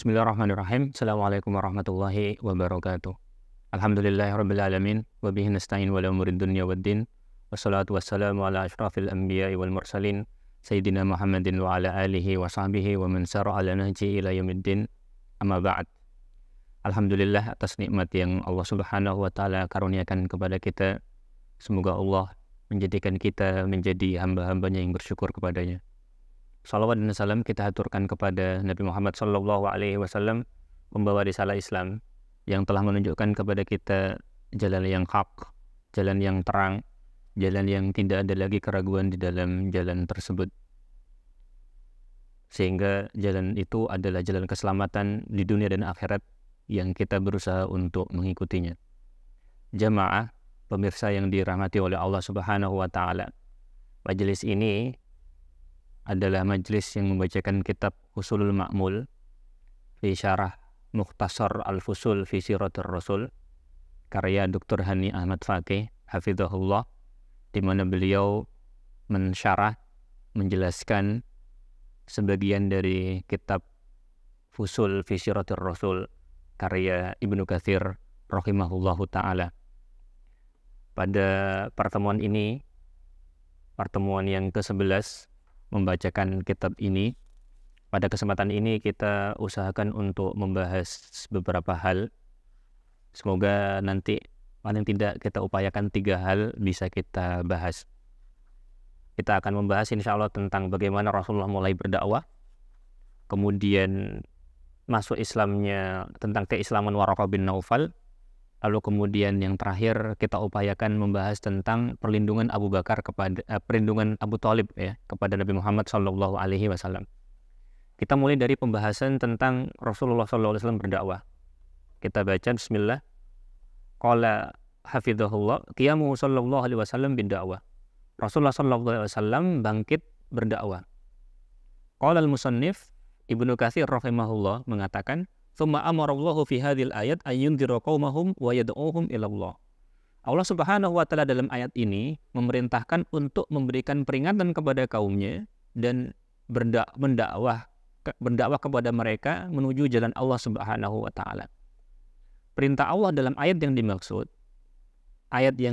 Bismillahirrahmanirrahim. Assalamualaikum warahmatullahi wabarakatuh. Alhamdulillahirabbil alamin wa bihi nasta'in wa la umurid dunya waddin. Wassalatu wassalamu ala asyrafil anbiya'i wal mursalin sayyidina Muhammadin wa ala alihi wa sahbihi wa man sara ala nahji ila yaumiddin. Amma ba'd. Alhamdulillah atas nikmat yang Allah Subhanahu wa taala karuniakan kepada kita. Semoga Allah menjadikan kita menjadi hamba-hambanya yang bersyukur kepadanya. Salawat dan salam kita haturkan kepada Nabi Muhammad SAW, pembawa risalah Islam yang telah menunjukkan kepada kita jalan yang hak, jalan yang terang, jalan yang tidak ada lagi keraguan di dalam jalan tersebut. Sehingga jalan itu adalah jalan keselamatan di dunia dan akhirat yang kita berusaha untuk mengikutinya. Jamaah, pemirsa yang dirahmati oleh Allah Subhanahu wa taala. Majelis ini adalah majelis yang membacakan kitab Fusulul Ma'mul fi Syarah Mukhtasar Al-Fusul fi Siratir Rasul karya Dr. Hani Ahmad Faqih hafizahullah, di mana beliau mensyarah, menjelaskan sebagian dari kitab Fusul fi Siratir Rasul karya Ibnu Katsir rahimahullahu taala. Pada pertemuan ini, pertemuan yang ke-11 membacakan kitab ini. Pada kesempatan ini kita usahakan untuk membahas beberapa hal. Semoga nanti paling tidak kita upayakan 3 hal bisa kita bahas. Kita akan membahas insya Allah tentang bagaimana Rasulullah mulai berdakwah, kemudian masuk Islamnya, tentang keislaman Waraqah bin Naufal, lalu kemudian yang terakhir kita upayakan membahas tentang perlindungan Abu Bakar kepada perlindungan Abu Thalib kepada Nabi Muhammad SAW. Kita mulai dari pembahasan tentang Rasulullah SAW berdakwah. Kita baca Bismillah. Qala hafizahullah qiyamu sallallahu alaihi wasallam bidakwah. Rasulullah SAW bangkit berdakwah. Qala al-musannif Ibnu Katsir rahimahullah mengatakan, "Tsumma amarallahu fi hadhil ayat ayyundhira qaumahum wa yad'uuhum ila Allah." Allah Subhanahu wa taala dalam ayat ini memerintahkan untuk memberikan peringatan kepada kaumnya dan berdakwah kepada mereka menuju jalan Allah Subhanahu wa taala. Perintah Allah dalam ayat yang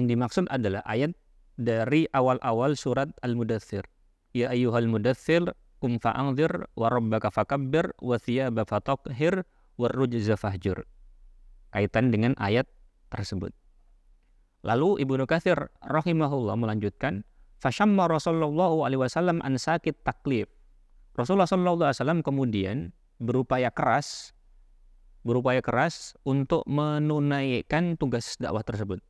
dimaksud adalah ayat dari awal-awal surat Al-Mudaththir. Ya ayyuhal mudaththir qum fa'anzir wa rabbaka fakabbir wa thiyaba fatahhir warrujza fahjur. Kaitan dengan ayat tersebut. Lalu Ibnu Katsir rahimahullah melanjutkan, fasyamma Rasulullah alaihi wasallam an sakit taklif. Rasulullah sallallahu alaihi wasallam kemudian berupaya keras untuk menunaikan tugas dakwah tersebut.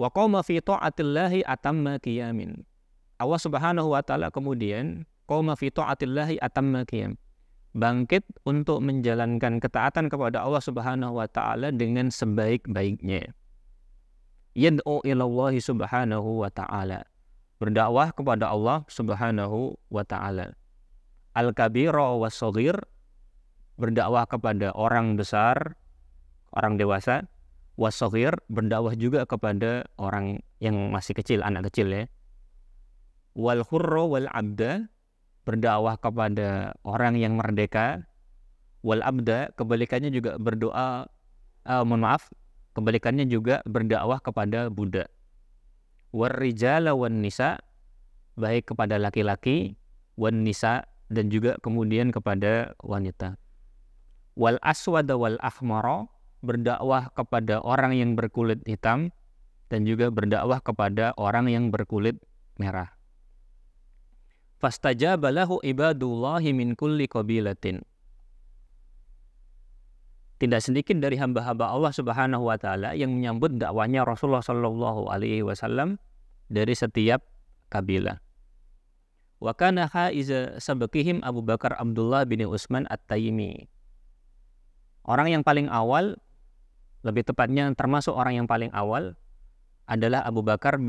Wa qama fi ta'atillahi atamma qiyamin. Allah Subhanahu wa taala kemudian qama fi ta'atillahi atamma qiyam, bangkit untuk menjalankan ketaatan kepada Allah Subhanahu wa taala dengan sebaik-baiknya. Yad'u ilallahi subhanahu wa ta'ala, berdakwah kepada Allah Subhanahu wa taala. Al-kabira was-shaghir, berdakwah kepada orang besar, orang dewasa. Was-shaghir, berdakwah juga kepada orang yang masih kecil, anak kecil ya. Wal-hurra wal-abda, berdakwah kepada orang yang merdeka. Wal abda, kebalikannya juga kebalikannya juga berdakwah kepada budak. War rijala wan nisa, baik kepada laki-laki, wan nisa, dan juga kemudian kepada wanita. Wal aswada wal ahmara, berdakwah kepada orang yang berkulit hitam dan juga berdakwah kepada orang yang berkulit merah. Fastajaba lahu ibadullahi min kulli qabilatin. Tidak sedikit dari hamba-hamba Allah Subhanahu wa taala yang menyambut dakwahnya Rasulullah sallallahu alaihi wasallam dari setiap kabilah. Wa kana haiza sabqihim Abu Bakar Abdullah bin Utsman At-Taimi. Orang yang paling awal, lebih tepatnya termasuk orang yang paling awal adalah Abu Bakar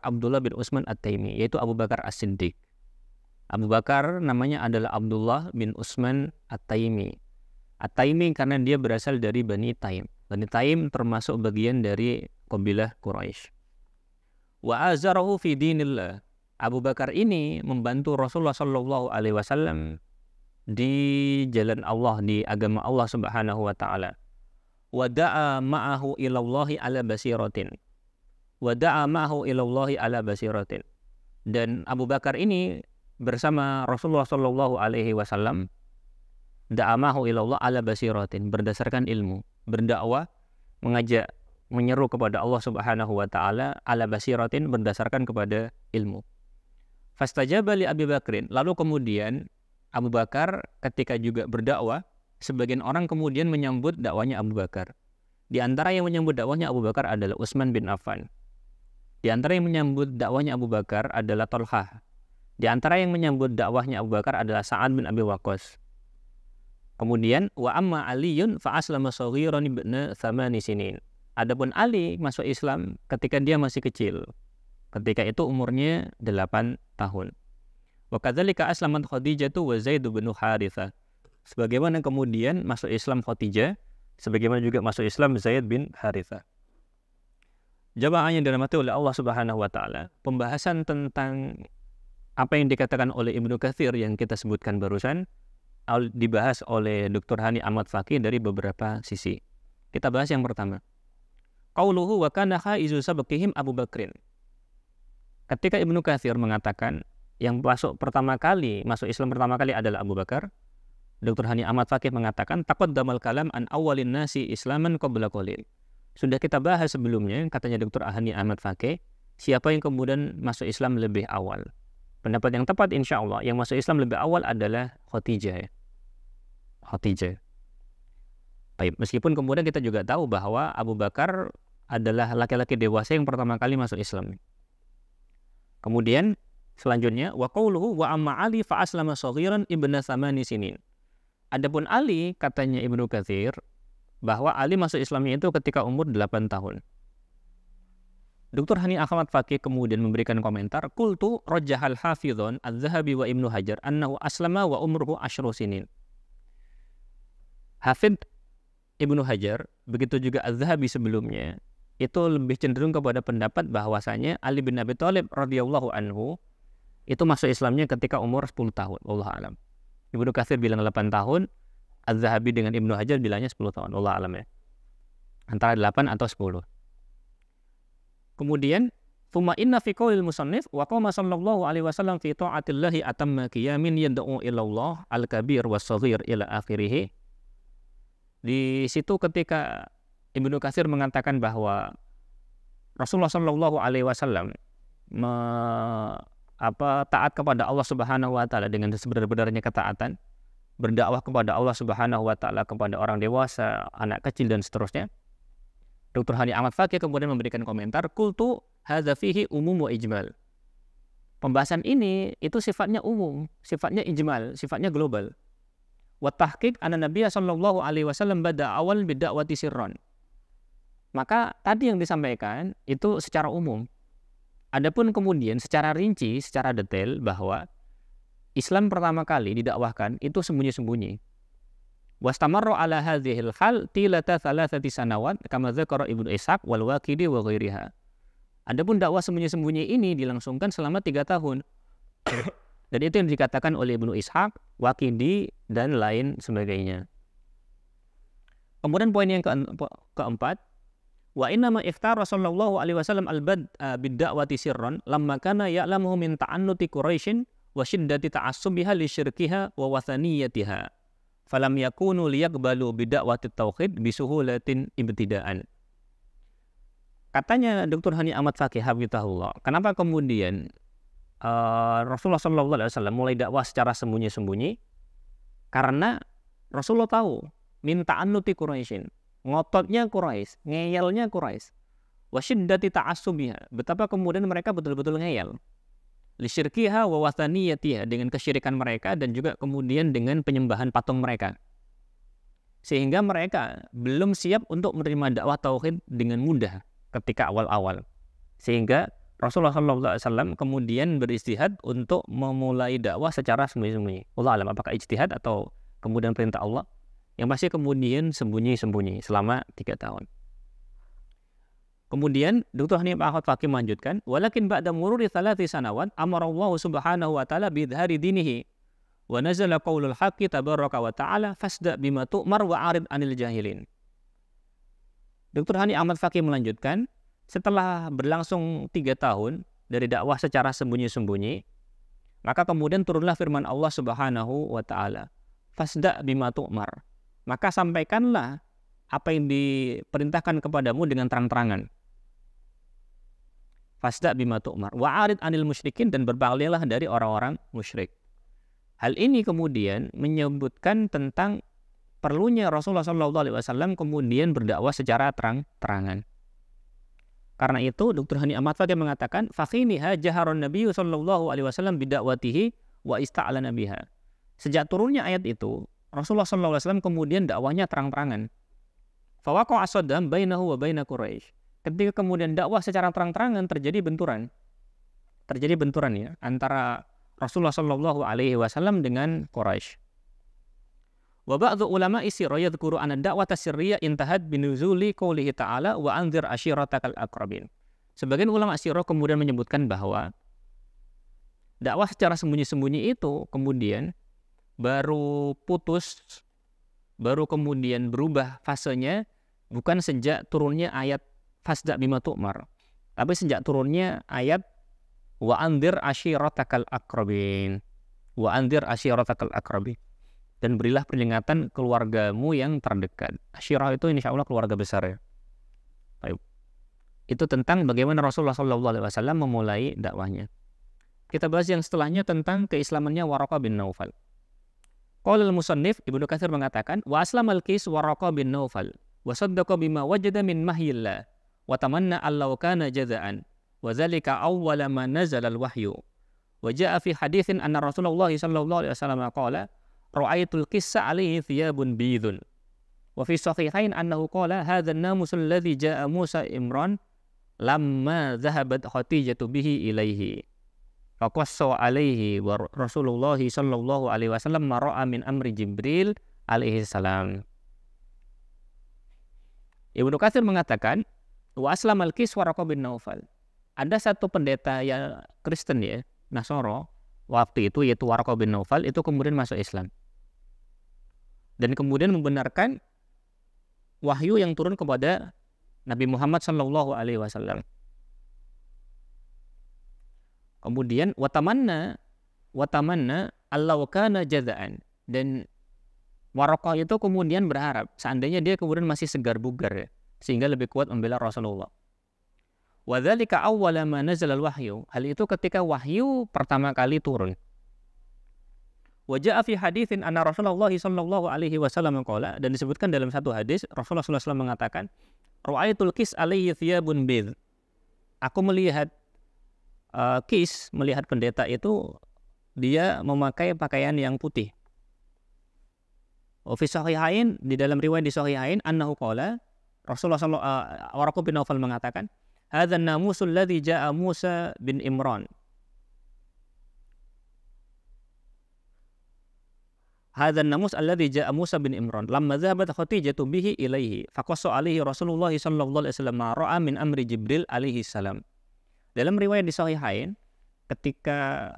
Abdullah bin Utsman At-Taimi, yaitu Abu Bakar As-Siddiq. Abu Bakar namanya adalah Abdullah bin Utsman At-Taimi. At-Taimi karena dia berasal dari Bani Taim. Bani Taim termasuk bagian dari kabilah Quraisy. Wa azarahu fi dinillah. Abu Bakar ini membantu Rasulullah SAW di jalan Allah, di agama Allah Subhanahu wa taala. Wa da'a ma'ahu ilallahi ala basiratin. Wa da'a ma'ahu ilallahi ala basiratin. Dan Abu Bakar ini bersama Rasulullah sallallahu alaihi wasallam da'a ma'ahu ilallah ala basiratin, berdasarkan ilmu, berdakwah, mengajak, menyeru kepada Allah Subhanahu wa taala ala basiratin, berdasarkan kepada ilmu. Fastajaba li Abi Bakrin, lalu kemudian Abu Bakar ketika juga berdakwah, sebagian orang kemudian menyambut dakwanya Abu Bakar. Di antara yang menyambut dakwahnya Abu Bakar adalah Utsman bin Affan. Di antara yang menyambut dakwahnya Abu Bakar adalah Thalhah. Di antara yang menyambut dakwahnya Abu Bakar adalah Sa'ad bin Abi Waqqas. Kemudian wa amma Aliyun fa aslama saghiran ibna 8 sinin. Adapun Ali masuk Islam ketika dia masih kecil. Ketika itu umurnya 8 tahun. Wa kadzalika aslamat Khadijah wa Zaid bin Haritsah. Sebagaimana kemudian masuk Islam Khadijah, sebagaimana juga masuk Islam Zaid bin Haritsah. Jamaah yang dirahmati oleh Allah Subhanahu wa taala, pembahasan tentang apa yang dikatakan oleh Ibnu Katsir yang kita sebutkan barusan dibahas oleh Dr. Hani Ahmad Fakih dari beberapa sisi. Kita bahas yang pertama. Qauluhu wa kana khaizu sabqihim Abu Bakrin. Ketika Ibnu Katsir mengatakan yang masuk Islam pertama kali adalah Abu Bakar, Dr. Hani Ahmad Fakih mengatakan taqaddamal kalam an awwalin nasi islaman qabla qalil. Sudah kita bahas sebelumnya, katanya Dr. Hani Ahmad Fakih, siapa yang kemudian masuk Islam lebih awal. Pendapat yang tepat insya Allah, yang masuk Islam lebih awal adalah Khadijah. Khadijah. Baik, meskipun kemudian kita juga tahu bahwa Abu Bakar adalah laki-laki dewasa yang pertama kali masuk Islam. Kemudian selanjutnya wa qauluhu wa amma Ali fa aslama saghiran ibna 8 sinin. Adapun Ali, katanya Ibnu Katsir, bahwa Ali masuk Islamnya itu ketika umur 8 tahun. Dr. Hani Ahmad Fakih kemudian memberikan komentar, qultu rajjahal hafidhun Az-Zahabi wa Ibnu Hajar annahu aslama wa umruhu 10 sinin. Hafidh Ibnu Hajar, begitu juga Az-Zahabi sebelumnya, itu lebih cenderung kepada pendapat bahwasanya Ali bin Abi Thalib radhiyallahu anhu itu masuk Islamnya ketika umur 10 tahun. Wallahu a'lam. Ibnu Katsir bilang 8 tahun, Az-Zahabi dengan Ibnu Hajar bilangnya 10 tahun. Wallahu a'lam ya. Antara 8 atau 10. Kemudian thumma inna fi qaulil musannif wa qama sallallahu alaihi wasallam fi ta'atillahi atamma qiyamin yad'u ila Allah al-kabir was-shaghir ila akhirih. Di situ ketika Ibnu Katsir mengatakan bahwa Rasulullah sallallahu alaihi wasallam taat kepada Allah Subhanahu wa taala dengan sebenar-benarnya ketaatan, berdakwah kepada Allah Subhanahu wa taala kepada orang dewasa, anak kecil dan seterusnya. Dr. Hani Ahmad Fakih kemudian memberikan komentar, qultu hadza fihi umum wa ijmal. Pembahasan ini itu sifatnya umum, sifatnya ijmal, sifatnya global. Wa tahqiq anna Nabiy sallallahu alaihi wasallam bada awal bidakwati sirran. Maka tadi yang disampaikan itu secara umum. Adapun kemudian secara rinci, secara detail bahwa Islam pertama kali didakwahkan itu sembunyi-sembunyi. Wastamarra ala hadhil hal tilata 3 sanawat kama dzakara Ibnu Ishaq wal Waqidi wa ghairiha. Adapun dakwah sembunyi-sembunyi ini dilangsungkan selama 3 tahun. Dan itu yang dikatakan oleh Ibnu Ishaq, Waqidi dan lain sebagainya. Kemudian poin yang keempat, wa inna ma ikhtara sallallahu alaihi wasallam al-bad bid-da'wati sirran lamma kana ya'lamu min ta'annuti Quraisyin wa shiddati ta'assubiha li syirkiha wa wathaniyatiha falam yakunu liyaqbalu bid-da'wati tauhid bi suhulatin ibtida'an. Katanya Dr. Hani Ahmad Fakih hafizahullah, kenapa kemudian Rasulullah sallallahu alaihi wasallam mulai dakwah secara sembunyi-sembunyi? Karena Rasulullah tahu min ta'annuti Quraisyin, ngototnya Quraisy, ngeyelnya Quraisy. Wasyiddati ta'assubiha, betapa kemudian mereka betul-betul ngeyel. Lisyirkiha wa wathaniyatiha, dengan kesyirikan mereka dan juga kemudian dengan penyembahan patung mereka. Sehingga mereka belum siap untuk menerima dakwah tauhid dengan mudah ketika awal-awal. Sehingga Rasulullah SAW kemudian beristihad untuk memulai dakwah secara sembunyi-sembunyi. Allah alam, apakah ijtihad atau kemudian perintah Allah? Yang pasti kemudian sembunyi-sembunyi selama 3 tahun. Kemudian Dr. Hani Ahmad Fakih melanjutkan, walakin ba'da mururi 3 sanawat amarallahu subhanahu wa ta'ala bidhari dinihi Wa nazala qaulul haqqi tabaraka wa ta'ala fasda bima tu'mar wa arid anil jahilin. Dr. Hani Ahmad Fakih melanjutkan, setelah berlangsung 3 tahun dari dakwah secara sembunyi-sembunyi, maka kemudian turunlah firman Allah Subhanahu wa ta'ala, fasda bima tu'mar. Maka sampaikanlah apa yang diperintahkan kepadamu dengan terang-terangan. Fasda bima tu'mar wa arid anil musyrikin, dan berpalinglah dari orang-orang musyrik. Hal ini kemudian menyebutkan tentang perlunya Rasulullah SAW kemudian berdakwah secara terang-terangan. Karena itu Dr. Hani Ahmad Fakih mengatakan, fakhiniha jaharon Nabi SAW bidakwatihi wa ista'lana biha. Sejak turunnya ayat itu, Rasulullah SAW kemudian dakwahnya terang-terangan. Fawaqa'a as-saddam bainahu wa baina Quraisy. Ketika kemudian dakwah secara terang-terangan terjadi benturan ya antara Rasulullah SAW dengan Quraisy. Wa ba'dhu ulama sirah yadhkuru anna da'wata sirriyah intahat binuzuli qoulihi ta'ala wa anzir ashiratakal aqrabin. Sebagian ulama sirah kemudian menyebutkan bahwa dakwah secara sembunyi-sembunyi itu kemudian baru kemudian berubah fasenya bukan sejak turunnya ayat fasda bima tu'mar, tapi sejak turunnya ayat wa anzir ashiratakal aqrabin. Wa anzir ashiratakal aqrabin. Dan berilah peringatan keluargamu yang terdekat. Asyirah itu insya Allah keluarga besar ya. Baik. Itu tentang bagaimana Rasulullah SAW memulai dakwahnya. Kita bahas yang setelahnya tentang keislamannya Waraqah bin Naufal. Qala al-musannif Ibnu Katsir mengatakan, wa aslamal qis Waraqah bin Naufal wa saddaqa bima wajada min mahyillah wa tamanna allau kana jazaan wa zalika awwala ma nazala al-wahyu. Wa jaa fi haditsin anna Rasulullah sallallahu alaihi wasallam qala ra'aitul qissa alaihi thiyabun bidun. Wa fi sahihain annahu qala hadha an-namus alladhi jaa Musa Imran lamma dhahabat Khadijatu bihi ilaihi. Faqassa alaihi wa Rasulullah sallallahu alaihi wasallam ma ra'a min amri Jibril alaihi salam. Ibnu Katsir mengatakan wa aslamal qis Waraqah bin Naufal. Ada satu pendeta ya Kristen ya, Nasoro waktu itu yaitu Waraqah bin Naufal itu kemudian masuk Islam. Dan kemudian membenarkan wahyu yang turun kepada Nabi Muhammad sallallahu alaihi wasallam. Kemudian watamanna allau kana jazaan, dan Waraqah itu kemudian berharap seandainya dia kemudian masih segar bugar ya, sehingga lebih kuat membela Rasulullah. Wa dzalika awwala ma nazala al-wahyu. Hal itu ketika wahyu pertama kali turun. Wa jaa fi haditsin anna Rasulullah sallallahu alaihi wasallam qala, dan disebutkan dalam satu hadis Rasulullah sallallahu alaihi wasallam mengatakan, ra'aitul qis alaihi thiyabun bid. Aku melihat melihat pendeta itu dia memakai pakaian yang putih. Wa fi sahihain, di dalam riwayat di sahihain annahu qala, Rasulullah Waraqah bin Naufal mengatakan, hadza an-namusul ladzi jaa Musa bin Imran. Hadza an-namus alladzi jaa Musa bin Imran lamma dhahabat Khadijatu bihi ilaihi faqassa alaihi Rasulullah sallallahu alaihi wasallam ma ra'a min amri Jibril alaihi salam. Dalam riwayat di sahihain ketika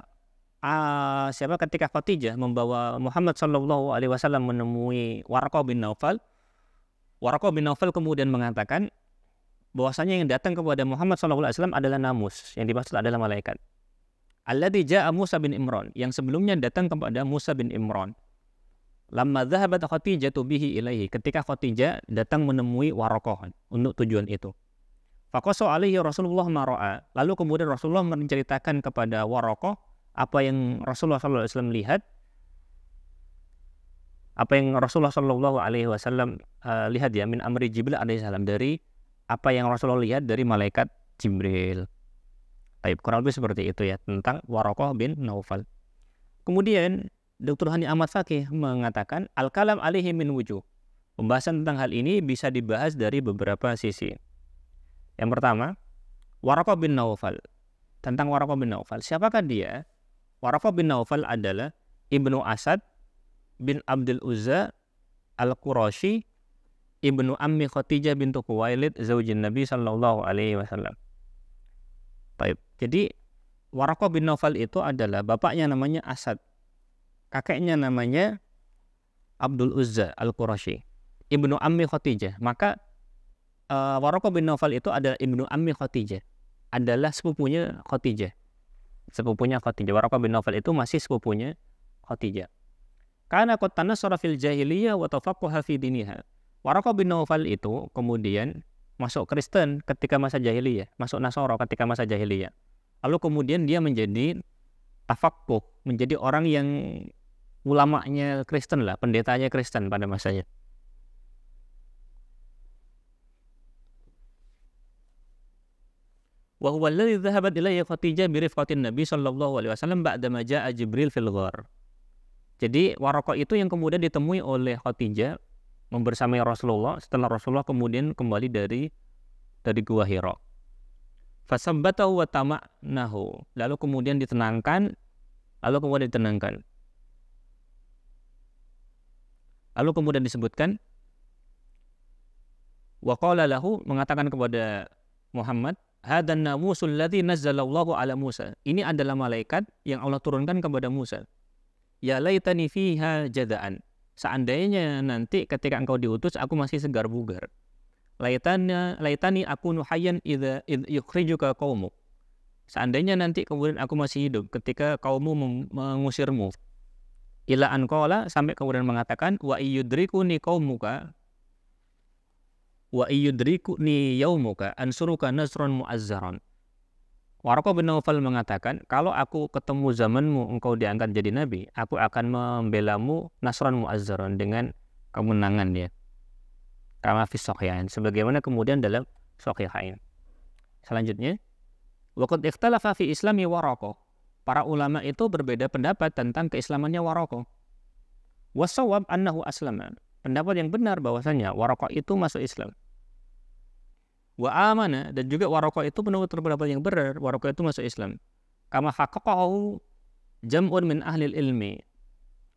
Khadijah membawa Muhammad sallallahu alaihi wasallam menemui Waraqah bin Naufal, Waraqah bin Naufal kemudian mengatakan bahwasanya yang datang kepada Muhammad sallallahu alaihi wasallam adalah namus, yang dimaksud adalah malaikat. Alladzi jaa Musa bin Imran, yang sebelumnya datang kepada Musa bin Imran. Lamma dhahabat Khadijatu bihi ilaihi, ketika Khadijah datang menemui Waraqah untuk tujuan itu. Faqassa alaihi Rasulullah ma ra'a. Lalu kemudian Rasulullah menceritakan kepada Waraqah apa yang Rasulullah sallallahu alaihi wasallam lihat, apa yang Rasulullah sallallahu alaihi wasallam lihat ya, min amri Jibril alaihi salam, dari apa yang Rasulullah lihat dari malaikat Jibril. Baik, kurang lebih seperti itu ya tentang Waraqah bin Naufal. Kemudian Dr. Hani Ahmad Fakih mengatakan al-kalam alaihi min wujuh. Pembahasan tentang hal ini bisa dibahas dari beberapa sisi. Yang pertama, Waraqah bin Naufal. Tentang Waraqah bin Naufal, siapakah dia? Waraqah bin Naufal adalah Ibnu Asad bin Abdul Uzza al-Qurashi, Ibnu Ammi Khadijah bintu Khuwailid zaujin Nabi sallallahu alaihi wasallam. Baik. Jadi Waraqah bin Naufal itu adalah bapaknya namanya Asad. kakeknya namanya Abdul Uzza Al-Qurashi, ibnu Ammi Khadijah. Maka Waraqah bin Naufal itu adalah ibnu Ammi Khadijah, adalah sepupunya Khadijah. Waraqah bin Naufal itu masih sepupunya Khadijah. Karena qad tanassara fil jahiliyah wa tafaqqaha fi diniha. Waraqah bin Naufal itu kemudian masuk Kristen ketika masa jahiliyah, masuk Nasara ketika masa jahiliyah. Lalu kemudian dia menjadi tafaqquh, menjadi orang yang ulamanya Kristen lah, pendetanya Kristen pada masanya. Wa huwa alladhi dhahabat ilayhi Khadijah bi rifqatin Nabi sallallahu alaihi wasallam ba'da ma jaa Jibril fil ghar. Jadi Waraqah itu yang kemudian ditemui oleh Khadijah membersamai Rasulullah setelah Rasulullah kemudian kembali dari Gua Hira. Fasabbatahu wa tama'nahu. Lalu kemudian ditenangkan. Lalu kemudian disebutkan wa qala lahu, mengatakan kepada Muhammad, hadan namusul ladzi nazzalallahu ala Musa. Ini adalah malaikat yang Allah turunkan kepada Musa. Ya laitani fiha jada'an. Seandainya nanti ketika engkau diutus aku masih segar bugar. Laitani akunu hayyan idza yukhrijuka qaumuk. Seandainya nanti kemudian aku masih hidup ketika kaummu mengusirmu. Ila an qala, sampai kemudian mengatakan wa iyudrikuni yaumuka ansuruka nasran mu'azzaran. Waraqah bin Naufal mengatakan, kalau aku ketemu zamanmu engkau diangkat jadi nabi, aku akan membelamu nasran mu'azzaran, dengan kemenangan ya. Kama fi Sahihain, sebagaimana kemudian dalam Sahihain. Selanjutnya, waqad ikhtalafa fi islami Waraqah. Para ulama itu berbeda pendapat tentang keislamannya Waraqah. Wasawab annahu aslama. Pendapat yang benar bahwasanya Waraqah itu masuk Islam. Wa amana, dan juga Waraqah itu menurut pendapat yang benar, Waraqah itu masuk Islam. Kama haqqaqahu jam'un min ahli ilmi.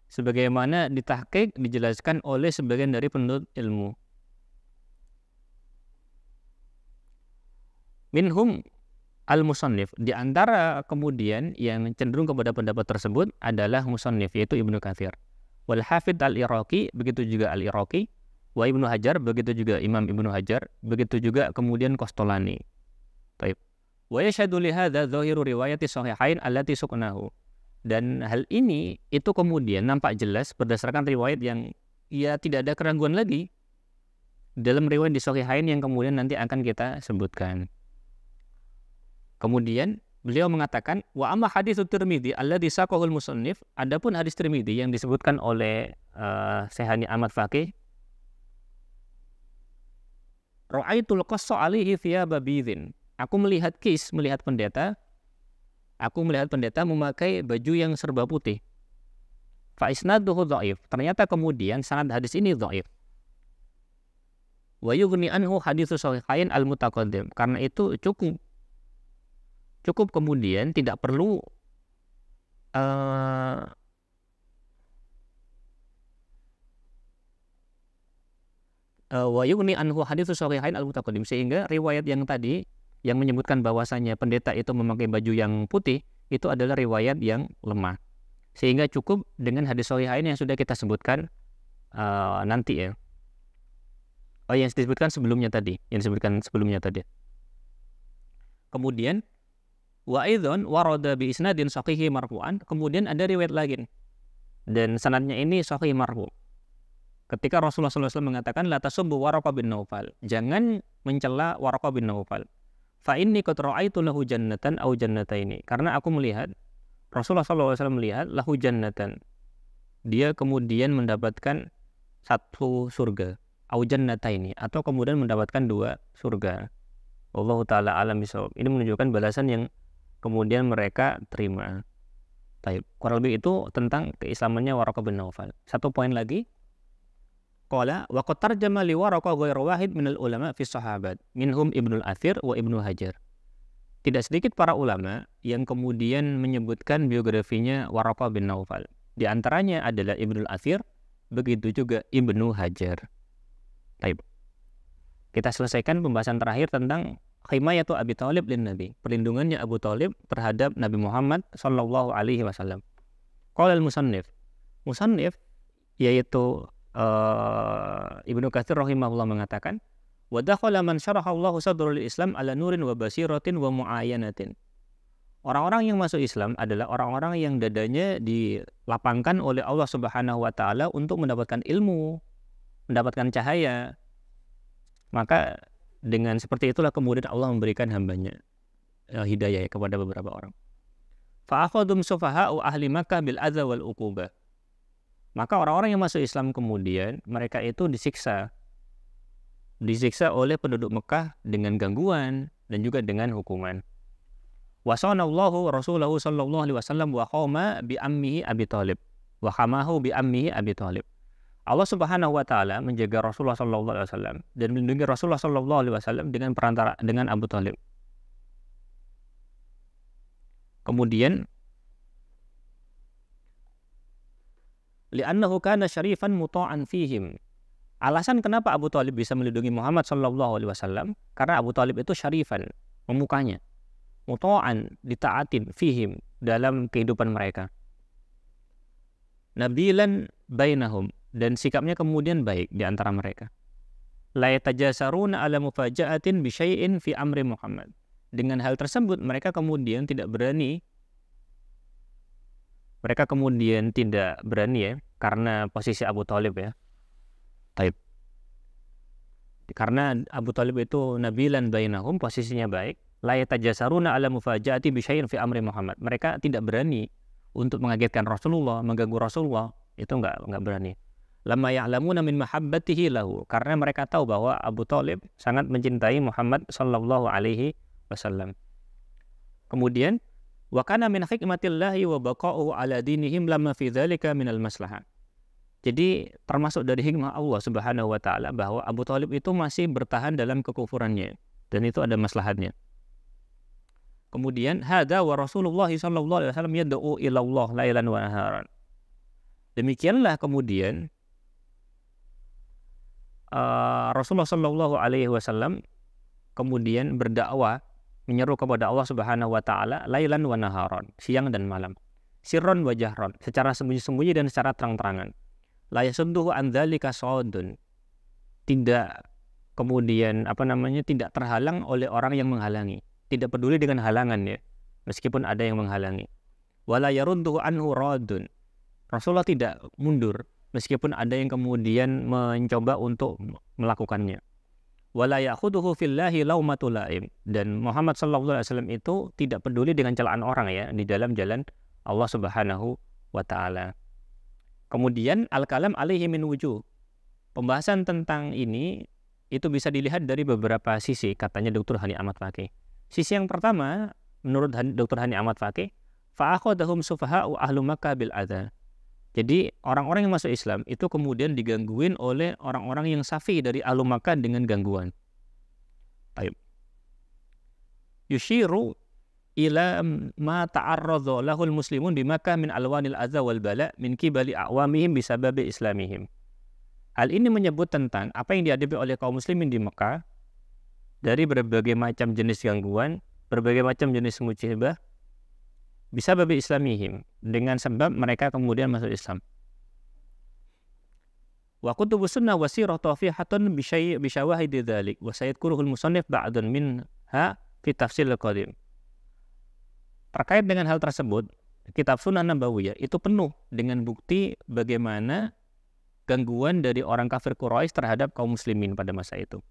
Sebagaimana ditahqiq, dijelaskan oleh sebagian dari penuntut ilmu. Minhum al-musannif. Di antara kemudian yang cenderung kepada pendapat tersebut adalah musannif, yaitu Ibnu Katsir. Wal Hafidz al-Iraqi, begitu juga al-Iraqi. Wa Ibnu Hajar, begitu juga Imam Ibnu Hajar, begitu juga kemudian Qastolani. Baik. Wa yashhadu li hadza dhahiru riwayati sahihain allati suqnahu. Dan hal ini itu kemudian nampak jelas berdasarkan riwayat yang ya tidak ada keraguan lagi dalam riwayat di Sahihain yang kemudian nanti akan kita sebutkan. Kemudian beliau mengatakan wa amma hadits Tirmidzi alladzi saqahul musannif, adapun hadis Tirmidzi yang disebutkan oleh Syekh Ahmad Faqih, ra'aitul qassa alaihi thiyaba bidhin. Aku melihat pendeta memakai baju yang serba putih. Fa isnaduhu dhaif. Ternyata kemudian sanad hadis ini dhaif. Wa yughni anhu haditsus sahihain al-mutaqaddim. Karena itu cukup kemudian tidak perlu wa yughni anhu haditsus sahihain al-mutaqaddim, sehingga riwayat yang tadi yang menyebutkan bahwasanya pendeta itu memakai baju yang putih itu adalah riwayat yang lemah. Sehingga cukup dengan hadis sahihain yang sudah kita sebutkan nanti ya. Yang disebutkan sebelumnya tadi, Kemudian wa aidzan warada bi isnadin sahih marfu'an, kemudian ada riwayat lagi dan sanadnya ini sahih marfu'. Ketika Rasulullah SAW mengatakan la tasubbu Waraqah bin Naufal, jangan mencela Waraqah bin Naufal. Fa inni qad ra'aitu lahu jannatan aw jannataini, karena aku melihat Rasulullah SAW melihat lahu jannatan, dia kemudian mendapatkan satu surga, aw jannataini, atau kemudian mendapatkan dua surga. Wallahu taala alam bisawab. Ini menunjukkan balasan yang kemudian mereka terima. Baik, kurang lebih itu tentang keislamannya Waraqah bin Naufal. Satu poin lagi. Qala wa qad tarjama li Waraqah ghairu wahid minal ulama fi sahabat, minhum Ibnul Athir wa Ibnu Hajar. Tidak sedikit para ulama yang kemudian menyebutkan biografinya Waraqah bin Naufal. Di antaranya adalah Ibnul Athir, begitu juga Ibnu Hajar. Baik. Kita selesaikan pembahasan terakhir tentang himayatu Abi Thalib lin Nabi, perlindungannya Abu Thalib terhadap Nabi Muhammad sallallahu alaihi wasallam. Qala al-musannif, musannif yaitu Ibnu Katsir rahimahullah mengatakan, wa dakhala man syaraha Allahu sadrul Islam ala nurin wa basiratin wa muayyanatin. Orang-orang yang masuk Islam adalah orang-orang yang dadanya dilapangkan oleh Allah Subhanahu wa taala untuk mendapatkan ilmu, mendapatkan cahaya. Maka dengan seperti itulah kemudian Allah memberikan hambanya hidayah kepada beberapa orang. Fa akhadhum sufaha'u ahli Makkah bil adza wal uqubah. Maka orang-orang yang masuk Islam kemudian mereka itu disiksa oleh penduduk Mekah dengan gangguan dan juga dengan hukuman. Wasanallahu rasulahu sallallahu alaihi wasallam wa qama bi ammihi Abi Thalib wa hamahu bi ammihi Abi Thalib. Allah Subhanahu wa taala menjaga Rasulullah sallallahu alaihi wasallam dan melindungi Rasulullah sallallahu alaihi wasallam dengan Abu Thalib. Kemudian li'annahu kana syarifan muta'an fihim. Alasan kenapa Abu Thalib bisa melindungi Muhammad sallallahu alaihi wasallam karena Abu Thalib itu syarifan, memukanya. Muta'an, ditaatin fihim dalam kehidupan mereka. Nabilan bainahum, dan sikapnya kemudian baik di antara mereka. La yatajasaruna ala mufaja'atin bi syai'in fi amri Muhammad. Dengan hal tersebut mereka kemudian tidak berani ya karena posisi Abu Thalib ya. Taib. Karena Abu Thalib itu nabilan bainahum, posisinya baik. La yatajasaruna ala mufaja'ati bi syai'in fi amri Muhammad. Mereka tidak berani untuk mengagetkan Rasulullah, mengganggu Rasulullah, itu enggak berani. Lamma ya'lamuna min mahabbatihi lahu, karena mereka tahu bahwa Abu Thalib sangat mencintai Muhammad sallallahu alaihi wasallam. Kemudian wa kana min hikmatillahi wa baqa'uhu ala dinihim lamma fi dzalika minal maslahah. Jadi termasuk dari hikmah Allah Subhanahu wa taala bahwa Abu Thalib itu masih bertahan dalam kekufurannya dan itu ada maslahatnya. Kemudian hadza wa Rasulullah sallallahu alaihi wasallam yad'u ila Allah lailan wa naharan. Demikianlah kemudian Rasulullah sallallahu alaihi wasallam kemudian berdakwah menyeru kepada Allah Subhanahu wa taala lailan wa naharan, siang dan malam. Sirron wa jahron, secara sembunyi-sembunyi dan secara terang-terangan. La yasudduhu an dzalika saudun. Tidak kemudian tidak terhalang oleh orang yang menghalangi. Tidak peduli dengan halangan ya, meskipun ada yang menghalangi. Wala yarudduhu anhu radun. Rasulullah tidak mundur meskipun ada yang kemudian mencoba untuk melakukannya. Wala ya'khuduhu fillahi laumatul la'im. Dan Muhammad sallallahu alaihi wasallam itu tidak peduli dengan celaan orang ya di dalam jalan Allah Subhanahu wa taala. Kemudian al-kalam alaihi min wujuh. Pembahasan tentang ini itu bisa dilihat dari beberapa sisi, katanya Dr. Hani Ahmad Fakih. Sisi yang pertama, menurut Dr. Hani Ahmad Fakih, fa'akhadahum sufaha'u ahlu Makkah bil adza. Jadi orang-orang yang masuk Islam itu kemudian digangguin oleh orang-orang yang safi dari ahlu Makkah dengan gangguan. Baik. Yushiru ila ma ta'arradha lahul muslimun di Makkah min alwanil adza wal bala min qibali a'wamihim bisababi islamihim. Hal ini menyebut tentang apa yang dihadapi oleh kaum muslimin di Mekah dari berbagai macam jenis gangguan, berbagai macam jenis musibah, bisa babi islamihim, dengan sebab mereka kemudian masuk Islam. Wa kutubus sunnah wa sirah tafihatun bi syawahidi dzalik wa sayadkuruhul musannif ba'dun minha fi tafsir al-qadim. Terkait dengan hal tersebut, kitab Sunnah Nabawiyah itu penuh dengan bukti bagaimana gangguan dari orang kafir Quraisy terhadap kaum muslimin pada masa itu.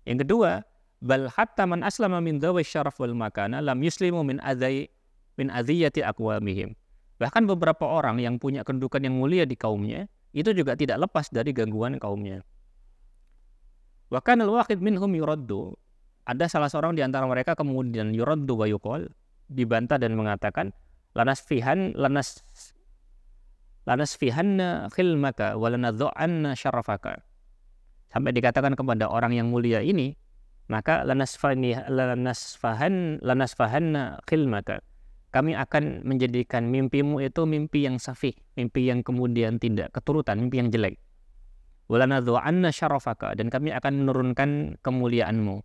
Yang kedua, bal hatta man aslama min dzawi syaraf wal makana lam yuslimu min adziyati aqwamihim. Bahkan beberapa orang yang punya kedudukan yang mulia di kaumnya itu juga tidak lepas dari gangguan kaumnya. Wa kana al-wahid minhum yuraddu. Ada salah seorang di antara mereka kemudian yuraddu wa yuqal, dibantah dan mengatakan lanas fihanna khilmaka wa lanadhu'anna syarafaka. Sampai dikatakan kepada orang yang mulia ini, maka lanasfahanna khilmaka. Kami akan menjadikan mimpimu itu mimpi yang safih, mimpi yang kemudian tidak keturutan, mimpi yang jelek. Wa lanadhu'anna syarafaka, dan kami akan menurunkan kemuliaanmu.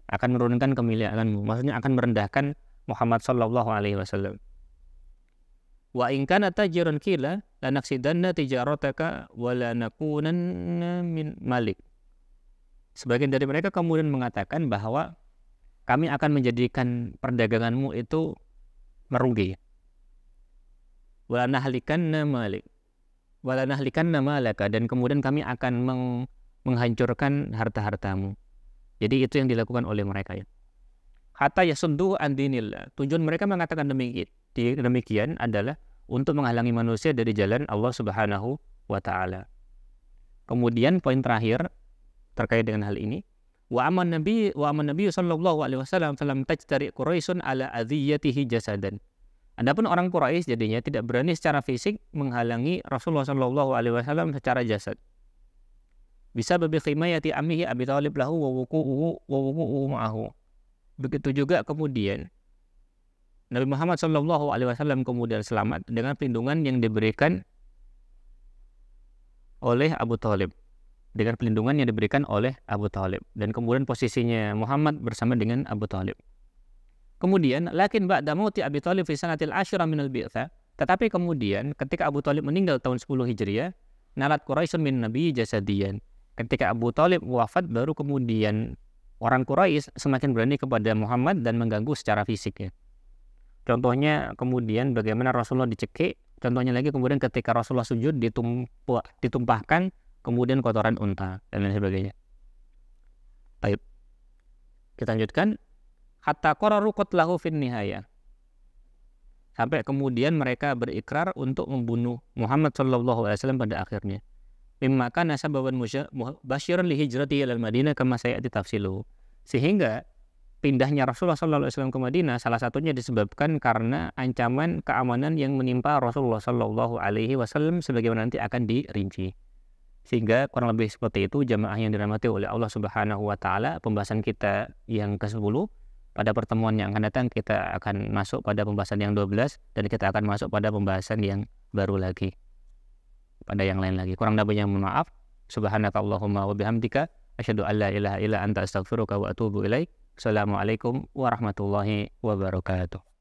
Maksudnya akan merendahkan Muhammad sallallahu alaihi wasallam. Wa in kana tajiran qila lanaksidanna tijarataka wa lanakunanna min malik. Sebagian dari mereka kemudian mengatakan bahwa kami akan menjadikan perdaganganmu itu merugi. Wa lanahlikanna malik. Wa lanahlikanna malaka, dan kemudian kami akan menghancurkan harta-hartamu. Jadi itu yang dilakukan oleh mereka ya. Hatta yasuddu an dinillah. Tujuan mereka mengatakan demikian adalah untuk menghalangi manusia dari jalan Allah Subhanahu wa taala. Kemudian poin terakhir terkait dengan hal ini, wa aman nabi sallallahu alaihi wasallam falam tajtari quraisyun ala adhiyatihi jasadan. Adapun orang Quraisy jadinya tidak berani secara fisik menghalangi Rasulullah sallallahu alaihi wasallam secara jasad. Bisa babi khimayati ammihi Abi Thalib lahu wa wuqu'uhu ma'ahu. Begitu juga kemudian Nabi Muhammad sallallahu alaihi wasallam kemudian selamat dengan perlindungan yang diberikan oleh Abu Thalib. Dengan perlindungan yang diberikan oleh Abu Thalib, dan kemudian posisinya Muhammad bersama dengan Abu Thalib. Kemudian lakin ba'da mauti Abi Thalib fi sanatil asyra minal bi'tsah, tetapi kemudian ketika Abu Thalib meninggal tahun 10 Hijriah, nalat Quraisyun min Nabi jasadiyan. Ketika Abu Thalib wafat, baru kemudian orang Quraisy semakin berani kepada Muhammad dan mengganggu secara fisik ya. Contohnya kemudian bagaimana Rasulullah dicekik, contohnya lagi kemudian ketika Rasulullah sujud ditumpahkan kemudian kotoran unta dan lain sebagainya. Baik. Kita lanjutkan. Hatta qararu qatlahu fin nihayah. Sampai kemudian mereka berikrar untuk membunuh Muhammad sallallahu alaihi wasallam pada akhirnya. Mimma kana sababan basyiran li hijrati ilal Madinah kama sayati tafsiluhu. Sehingga pindahnya Rasulullah sallallahu alaihi wasallam ke Madinah salah satunya disebabkan karena ancaman keamanan yang menimpa Rasulullah sallallahu alaihi wasallam sebagaimana nanti akan dirinci. Sehingga kurang lebih seperti itu jamaah yang dirahmati oleh Allah Subhanahu wa taala, pembahasan kita yang ke-10. Pada pertemuan yang akan datang kita akan masuk pada pembahasan yang 12 dan kita akan masuk pada pembahasan yang baru lagi. Pada yang lain lagi. Kurang lebihnya mohon maaf. Subhanakallahumma wa bihamdika asyhadu an la ilaha illa anta astaghfiruka wa atubu ilaik. Assalamualaikum warahmatullahi wabarakatuh.